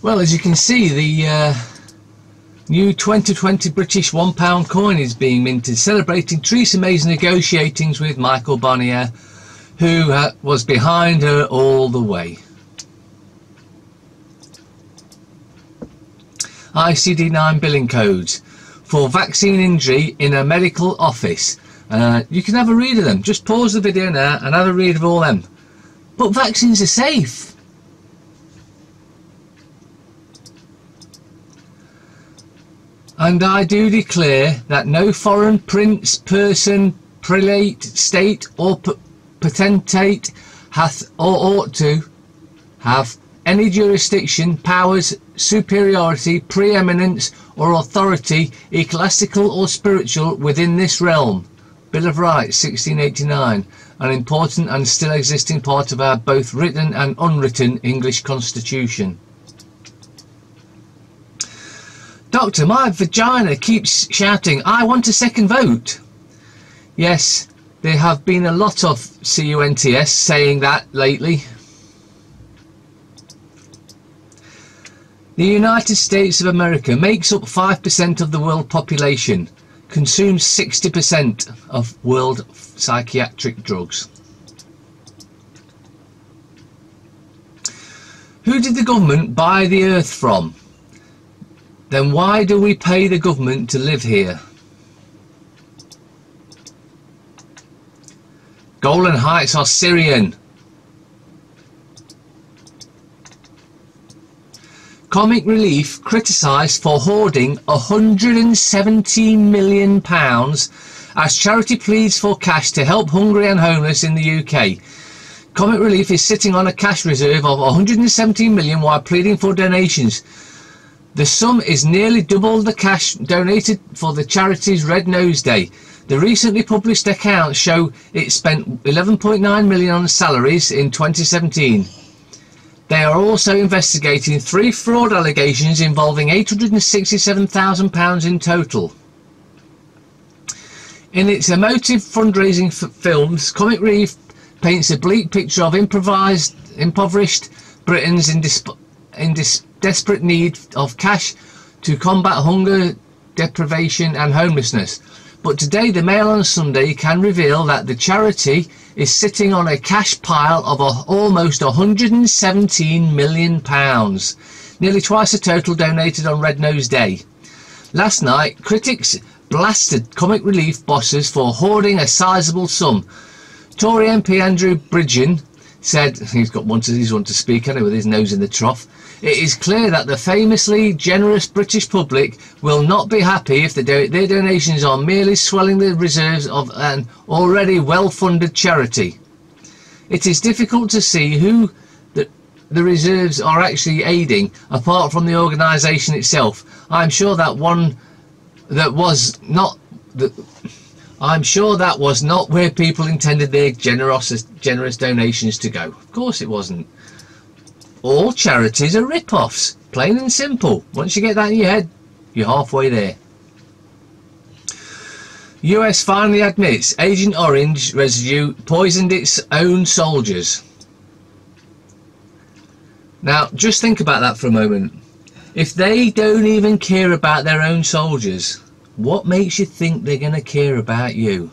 Well, as you can see, the new 2020 British £1 coin is being minted, celebrating Theresa May's negotiatings with Michael Barnier, who was behind her all the way. ICD-9 billing codes for vaccine injury in a medical office. You can have a read of them. Just pause the video now and have a read of all them. But vaccines are safe. And I do declare that no foreign prince, person, prelate, state or potentate hath or ought to have any jurisdiction, powers, superiority, preeminence or authority, ecclesiastical or spiritual, within this realm. Bill of Rights 1689, an important and still existing part of our both written and unwritten English Constitution. Doctor, my vagina keeps shouting, I want a second vote. Yes, there have been a lot of CUNTS saying that lately. The United States of America makes up 5% of the world population, consumes 60% of world psychiatric drugs. Who did the government buy the earth from? Then why do we pay the government to live here? Golan Heights are Syrian. Comic Relief criticised for hoarding £117 million as charity pleads for cash to help hungry and homeless in the UK. Comic Relief is sitting on a cash reserve of £117 million while pleading for donations. The sum is nearly double the cash donated for the charity's Red Nose Day. The recently published accounts show it spent £11.9 million on salaries in 2017. They are also investigating 3 fraud allegations involving £867,000 in total. In its emotive fundraising films, Comic Relief paints a bleak picture of impoverished Britons in desperate need of cash to combat hunger, deprivation and homelessness. But today the Mail on Sunday can reveal that the charity is sitting on a cash pile of almost £117 million, nearly twice the total donated on Red Nose Day. Last night, critics blasted Comic Relief bosses for hoarding a sizable sum. Tory MP Andrew Bridgen said, he's one to speak anyway with his nose in the trough, it is clear that the famously generous British public will not be happy if their donations are merely swelling the reserves of an already well-funded charity. It is difficult to see who the reserves are actually aiding, apart from the organisation itself. I'm sure that was not where people intended their generous donations to go. Of course it wasn't. All charities are rip-offs, plain and simple. Once you get that in your head, you're halfway there. US finally admits Agent Orange residue poisoned its own soldiers. Now, just think about that for a moment. If they don't even care about their own soldiers, what makes you think they're going to care about you?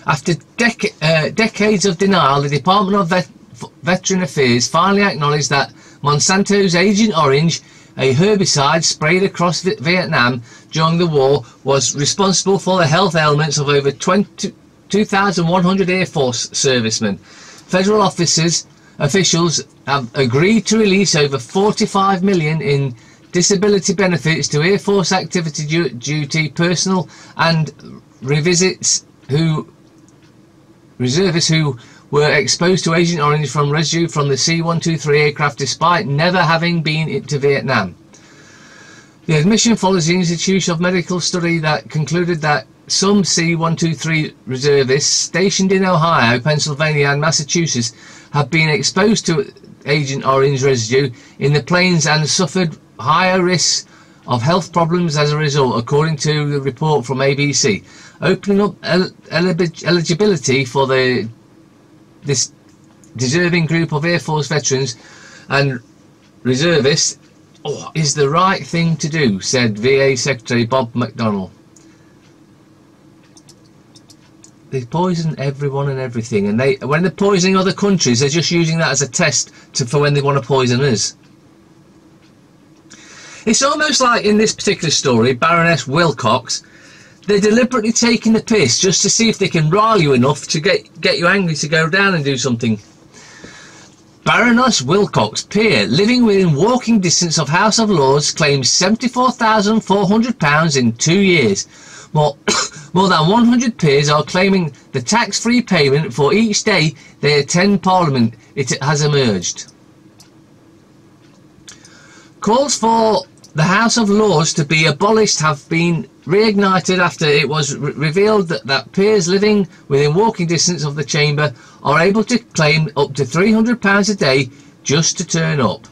After decades of denial, the Department of Veteran Affairs finally acknowledged that Monsanto's Agent Orange, a herbicide sprayed across Vietnam during the war, was responsible for the health ailments of over 2,100 Air Force servicemen. Federal officials have agreed to release over $45 million in disability benefits to Air Force activity duty personnel and reservists who were exposed to Agent Orange from residue from the C-123 aircraft despite never having been to Vietnam. The admission follows the Institute of Medical Study that concluded that some C-123 reservists stationed in Ohio, Pennsylvania and Massachusetts have been exposed to Agent Orange residue in the planes and suffered higher risks of health problems as a result, according to the report from ABC, opening up eligibility for this deserving group of Air Force veterans and reservists is the right thing to do, said VA Secretary Bob McDonnell. They poison everyone and everything, and when they're poisoning other countries, they're just using that as a test for when they want to poison us. It's almost like in this particular story, Baroness Wilcox, they're deliberately taking the piss just to see if they can rile you enough to get you angry to go down and do something. Baroness Wilcox, peer, living within walking distance of House of Lords, claims £74,400 in 2 years. More than 100 peers are claiming the tax-free payment for each day they attend Parliament. It has emerged. Calls for the House of Lords to be abolished have been reignited after it was revealed that peers living within walking distance of the chamber are able to claim up to £300 a day just to turn up.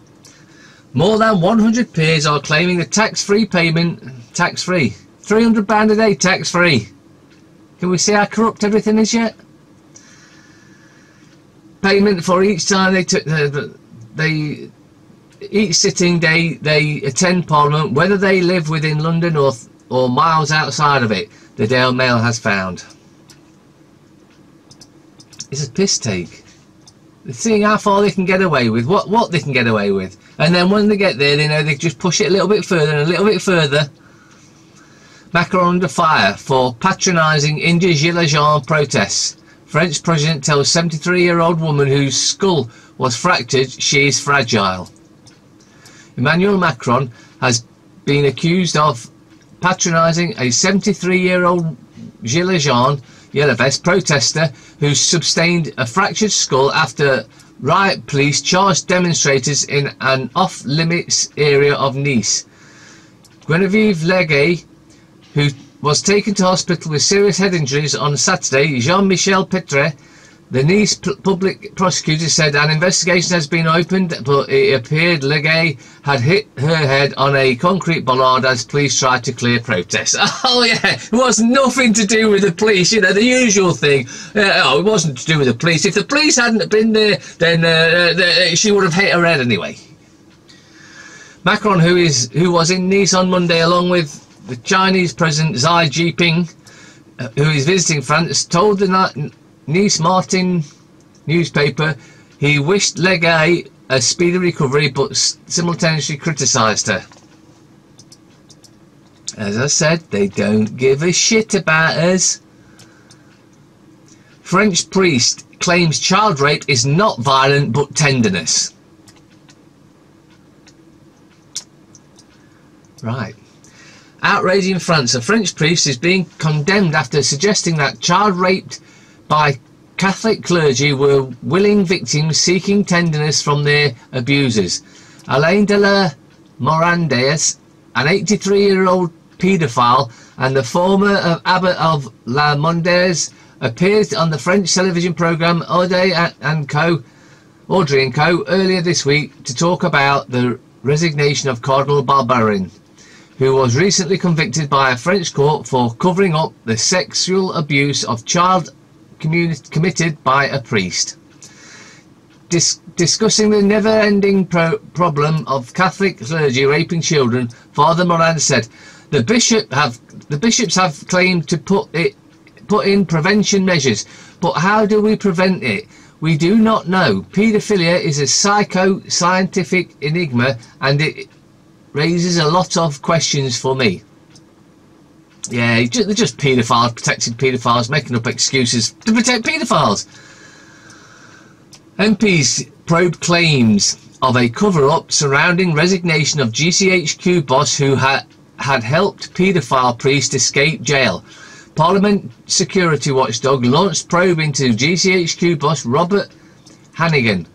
More than 100 peers are claiming the tax-free payment, tax-free, £300 a day tax-free. Can we see how corrupt everything is yet? Payment for each time each sitting day they attend Parliament, whether they live within London or miles outside of it, the Daily Mail has found. It's a piss take. They're seeing how far they can get away with, what they can get away with, and then when they get there, they know they just push it a little bit further and a little bit further. Macron under fire for patronising India's gilets jaunes protests. French president tells 73-year-old woman whose skull was fractured she is fragile. Emmanuel Macron has been accused of patronising a 73-year-old gilets jaunes yellow vest protester who sustained a fractured skull after riot police charged demonstrators in an off-limits area of Nice. Geneviève Leguet, who was taken to hospital with serious head injuries on Saturday, Jean-Michel Petre, the Nice public prosecutor, said an investigation has been opened, but it appeared Leguet had hit her head on a concrete bollard as police tried to clear protests. Oh yeah, it was nothing to do with the police, you know, the usual thing. It wasn't to do with the police. If the police hadn't been there, then she would have hit her head anyway. Macron, who was in Nice on Monday along with the Chinese President Xi Jinping, who is visiting France, told the Nice Martin newspaper he wished Leguet a speedy recovery, but simultaneously criticised her. As I said, they don't give a shit about us. French priest claims child rape is not violent but tenderness. Right. Outrage in France. A French priest is being condemned after suggesting that child raped by Catholic clergy were willing victims seeking tenderness from their abusers. Alain de la Morandias, an 83-year-old paedophile and the former abbot of La Mondaise, appeared on the French television programme Audrey and Co. earlier this week to talk about the resignation of Cardinal Barbarin, who was recently convicted by a French court for covering up the sexual abuse of child committed by a priest. Discussing the never-ending problem of Catholic clergy raping children, Father Moran said, "The bishops have claimed to put in prevention measures, but how do we prevent it? We do not know. Paedophilia is a psycho-scientific enigma, and it raises a lot of questions for me." Yeah, they're just paedophiles, protecting paedophiles, making up excuses to protect paedophiles. MPs probe claims of a cover-up surrounding resignation of GCHQ boss who had helped paedophile priest escape jail. Parliament security watchdog launched probe into GCHQ boss Robert Hannigan.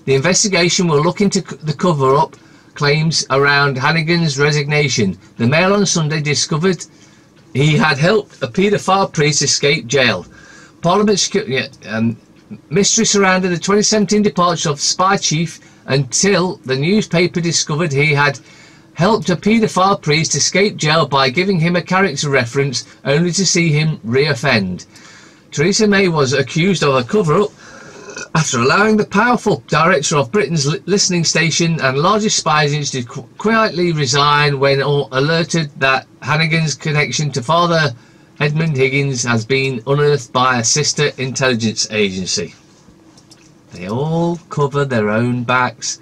The investigation will look into the cover-up claims around Hannigan's resignation. The Mail on Sunday discovered he had helped a paedophile priest escape jail. Parliament security mystery surrounded the 2017 departure of spy chief until the newspaper discovered he had helped a paedophile priest escape jail by giving him a character reference only to see him re-offend. Theresa May was accused of a cover-up After allowing the powerful director of Britain's listening station and largest spy agency to quietly resign when alerted that Hannigan's connection to Father Edmund Higgins has been unearthed by a sister intelligence agency. They all cover their own backs,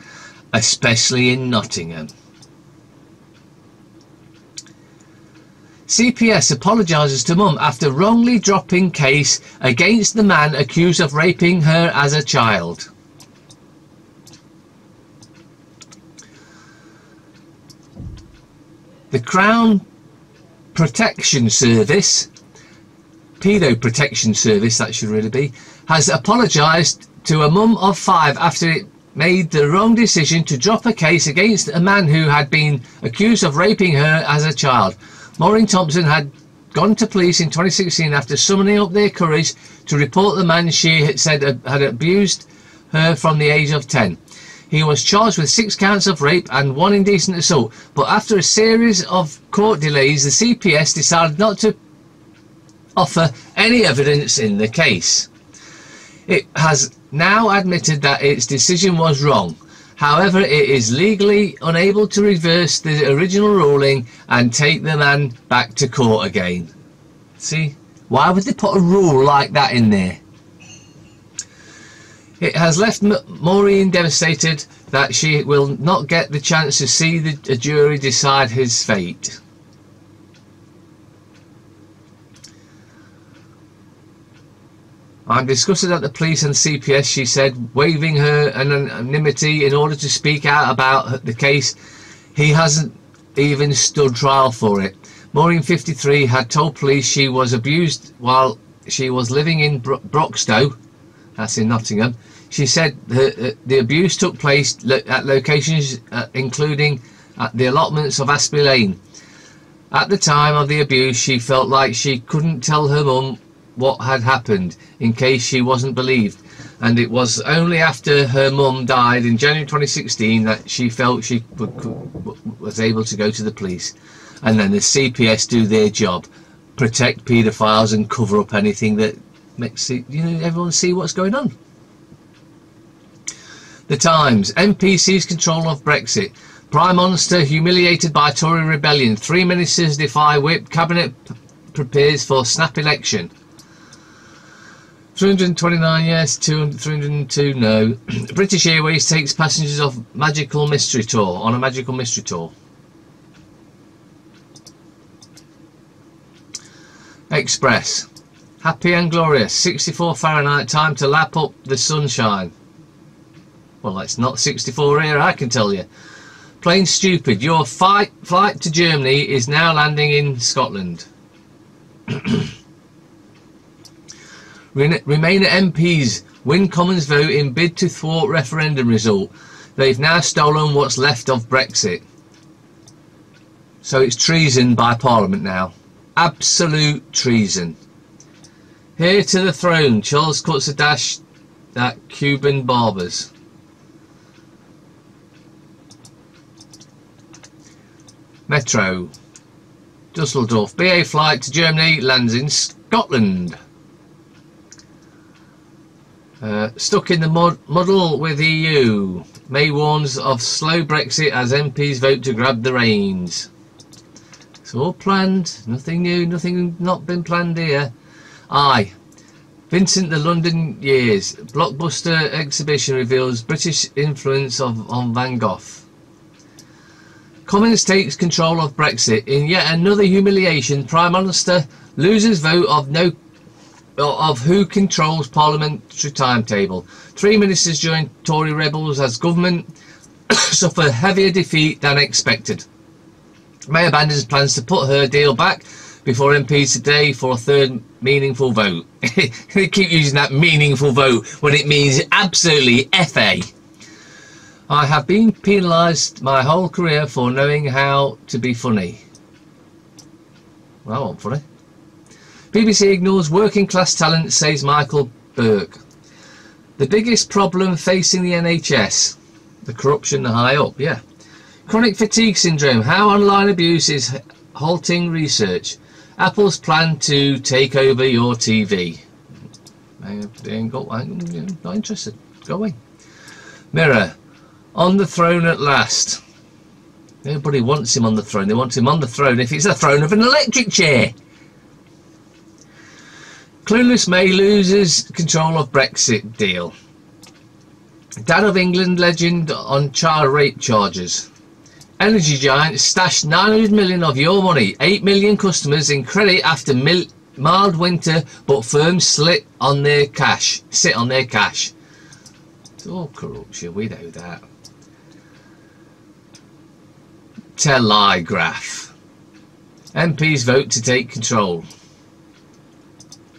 especially in Nottingham. CPS apologises to mum after wrongly dropping case against the man accused of raping her as a child. The Crown Protection Service, Pedo Protection Service that should really be, has apologised to a mum of 5 after it made the wrong decision to drop a case against a man who had been accused of raping her as a child. Maureen Thompson had gone to police in 2016 after summoning up their courage to report the man she had said had abused her from the age of 10. He was charged with 6 counts of rape and 1 indecent assault, but after a series of court delays, the CPS decided not to offer any evidence in the case. It has now admitted that its decision was wrong. However, it is legally unable to reverse the original ruling and take the man back to court again. See? Why would they put a rule like that in there? It has left Maureen devastated that she will not get the chance to see a jury decide his fate. I'm disgusted at the police and CPS, she said, waiving her anonymity in order to speak out about the case. He hasn't even stood trial for it. Maureen, 53, had told police she was abused while she was living in Broxtowe, that's in Nottingham. She said the abuse took place at locations including at the allotments of Aspie Lane. At the time of the abuse, she felt like she couldn't tell her mum what had happened in case she wasn't believed, and it was only after her mum died in January 2016 that she felt she was able to go to the police. And then the CPS do their job, protect paedophiles and cover up anything that makes it, everyone see what's going on. The Times. MP seized control of Brexit. Prime Minister humiliated by Tory rebellion. 3 ministers defy whip. Cabinet prepares for snap election. 329 yes, 302 no. British Airways takes passengers on a magical mystery tour. Express. Happy and glorious. 64 Fahrenheit, time to lap up the sunshine. Well, it's not 64 here, I can tell you. Plain stupid. Your flight to Germany is now landing in Scotland. Remainer MPs win Commons vote in bid to thwart referendum result. They've now stolen what's left of Brexit. So it's treason by Parliament now. Absolute treason. Heir to the throne. Charles cuts a dash at Cuban barbers. Metro. Dusseldorf. BA flight to Germany lands in Scotland. Stuck in the muddle with EU. May warns of slow Brexit as MPs vote to grab the reins. It's all planned. Nothing new. Nothing not been planned here. Aye. Vincent the London Years. Blockbuster exhibition reveals British influence on Van Gogh. Commons takes control of Brexit. In yet another humiliation, Prime Minister loses vote of who controls parliamentary timetable. 3 ministers join Tory rebels as government suffer heavier defeat than expected. May abandons plans to put her deal back before MPs today for a third meaningful vote. They keep using that meaningful vote when it means absolutely FA. I have been penalised my whole career for knowing how to be funny. Well, I wasn't funny. BBC ignores working class talent, says Michael Burke. The biggest problem facing the NHS, the corruption high up, yeah. Chronic fatigue syndrome, how online abuse is halting research. Apple's plan to take over your TV. They ain't got, I'm not interested. Go away. Mirror, on the throne at last. Everybody wants him on the throne. They want him on the throne if it's the throne of an electric chair. Clueless May loses control of Brexit deal. Dad of England legend on child rape charges. Energy giant stashed 900 million of your money. 8 million customers in credit after mild winter, but firms sit on their cash. It's all corruption, we know that. Telegraph. MPs vote to take control.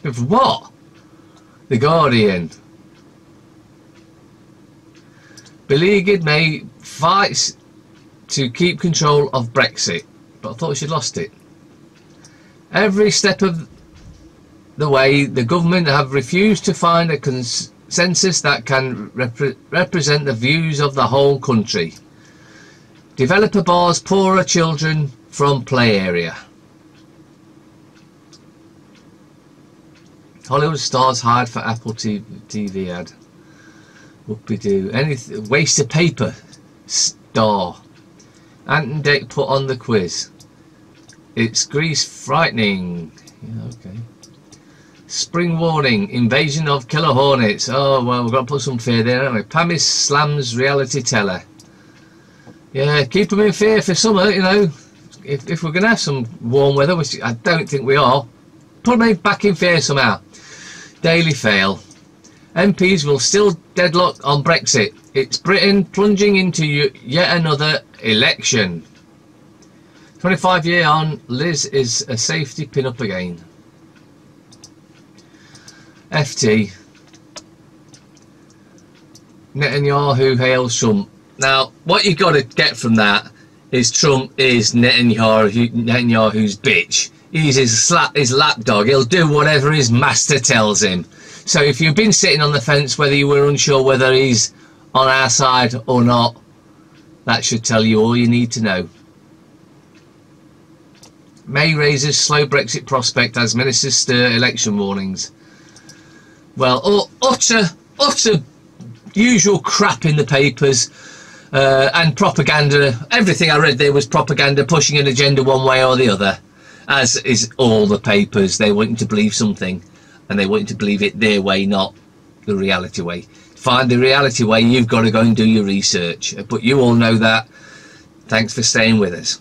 Of what? The Guardian. Beleaguered May fights to keep control of Brexit, but I thought she'd lost it. Every step of the way, the government have refused to find a consensus that can represent the views of the whole country. Developer bars poorer children from play area. Hollywood stars hide for Apple TV ad. Whoopie-doo. Anything. Waste of paper. Star. Ant and Dec put on the quiz. It's Greece frightening. Yeah, okay. Spring warning. Invasion of killer hornets. Oh, well, we've got to put some fear there, haven't we? Pammy slams reality teller. Yeah, keep them in fear for summer, you know. If we're going to have some warm weather, which I don't think we are, put them back in fear somehow. Daily Fail. MPs will still deadlock on Brexit. It's Britain plunging into yet another election. 25-year on, Liz is a safety pin-up again. FT. Netanyahu hails Trump. Now, what you've got to get from that is Trump is Netanyahu's bitch. He's his lapdog. He'll do whatever his master tells him. So if you've been sitting on the fence whether you were unsure whether he's on our side or not, that should tell you all you need to know. May raises slow Brexit prospect as ministers stir election warnings. Well, utter usual crap in the papers and propaganda. Everything I read there was propaganda pushing an agenda one way or the other, as is all the papers. They want you to believe something, and they want you to believe it their way, not the reality way. Find the reality way, you've got to go and do your research. But you all know that. Thanks for staying with us.